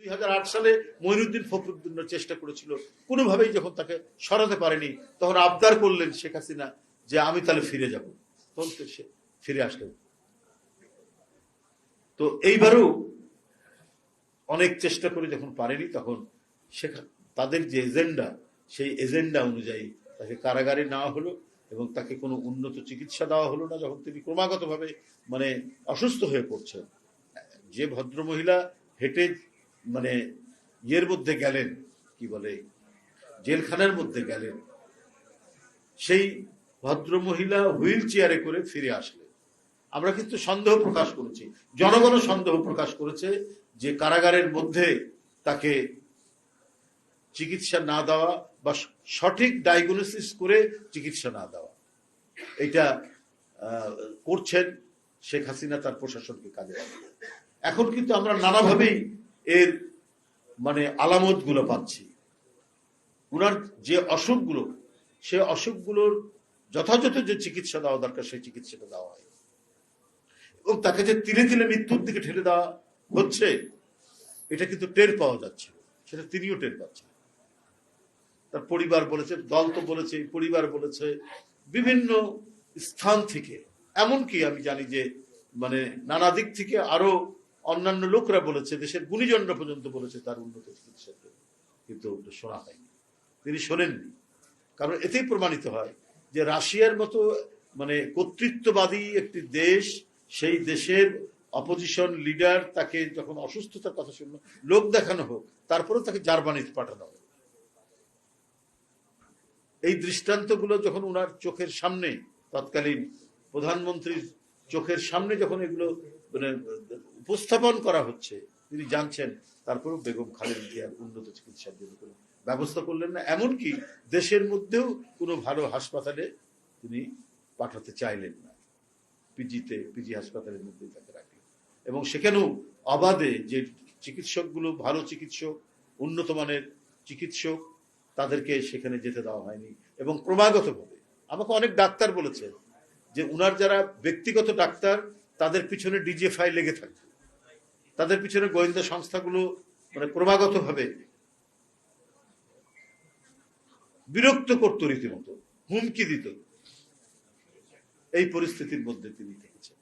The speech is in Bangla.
2008 সালে মঈনুদ্দিন ফখরুদ্দিনের চেষ্টা করেছিল, কোনোভাবেই যখন তাকে সরাতে পারেনি, তখন আবদার করলেন শেখ হাসিনা যে আমি তাহলে ফিরে যাব, তখন সে ফিরে আসলেন। তো এইবারও অনেক চেষ্টা করে যখন পারেনি, তখন তাদের যে এজেন্ডা, সেই এজেন্ডা অনুযায়ী তাকে কারাগারে নেওয়া হলো এবং তাকে কোনো উন্নত চিকিৎসা দেওয়া হলো না। যখন তিনি ক্রমাগতভাবে মানে অসুস্থ হয়ে পড়ছেন, যে ভদ্রমহিলা হেঁটে মানে ইয়ের মধ্যে গেলেন, কি বলে, জেলখানার মধ্যে গেলেন, সেই ভদ্রমহিলা হুইল চেয়ারে করে ফিরে আসলেন। আমরা কিন্তু সন্দেহ প্রকাশ করেছি, জনগণও সন্দেহ প্রকাশ করেছে যে কারাগারের মধ্যে তাকে চিকিৎসা না দেওয়া বা সঠিক ডায়াগনোসিস করে চিকিৎসা না দেওয়া, এটা করছেন শেখ হাসিনা তার প্রশাসনকে কাজে লাগাবে। এখন কিন্তু আমরা নানাভাবেই এর মানে আলামত গুলো পাচ্ছি। উনার যে অসুখগুলো, সে অসুখগুলোর যথাযথ যে চিকিৎসা দেওয়া দরকার, সেই চিকিৎসাটা দেওয়া হয় এবং তাকে যে তিলে তিলে মৃত্যুর দিকে ঠেলে দেওয়া হচ্ছে, এটা কিন্তু টের পাওয়া যাচ্ছে, সেটা তিনিও টের পাচ্ছেন। তার পরিবার বলেছে, দল তো বলেছে, পরিবার বলেছে, বিভিন্ন স্থান থেকে, এমনকি আমি জানি যে মানে নানা দিক থেকে আরো অন্যান্য লোকরা বলেছে, দেশের গুণীজনরা পর্যন্ত বলেছে তার উন্নত চিকিৎসার জন্য, কিন্তু শোনা হয়নি, তিনি শোনেননি। কারণ এতেই প্রমাণিত হয় যে রাশিয়ার মতো মানে কর্তৃত্ববাদী একটি দেশ, সেই দেশের অপোজিশন লিডার তাকে যখন অসুস্থতার কথা শুনলো, লোক দেখানো হোক, তারপরেও তাকে জার্মানিতে পাঠানো হবে। এই দৃষ্টান্তগুলো যখন ওনার চোখের সামনে, তৎকালীন প্রধানমন্ত্রীর চোখের সামনে যখন এগুলো মানে উপস্থাপন করা হচ্ছে, তিনি জানছেন, তারপরেও বেগম খালেদা জিয়ার উন্নত চিকিৎসার জন্য কোনো ব্যবস্থা করলেন না। এমনকি দেশের মধ্যেও কোনো ভালো হাসপাতালে তিনি পাঠাতে চাইলেন না, পিজি হাসপাতালের মধ্যে তাকে রাখলেন। এবং সেখানেও অবাধে যে চিকিৎসকগুলো ভালো চিকিৎসক, উন্নত মানের চিকিৎসক, তাদেরকে সেখানে যেতে দেওয়া হয়নি। এবং ক্রমাগতভাবে আমাকে অনেক ডাক্তার বলেছে যে উনার যারা ব্যক্তিগত ডাক্তার, তাদের পিছনে ডিজিএফআই লেগে থাকবে, তাদের পিছনে গোয়েন্দা সংস্থাগুলো মানে ক্রমাগতভাবে বিরক্ত করত, রীতিমতো হুমকি দিত। এই পরিস্থিতির মধ্যে তিনি থেকেছেন।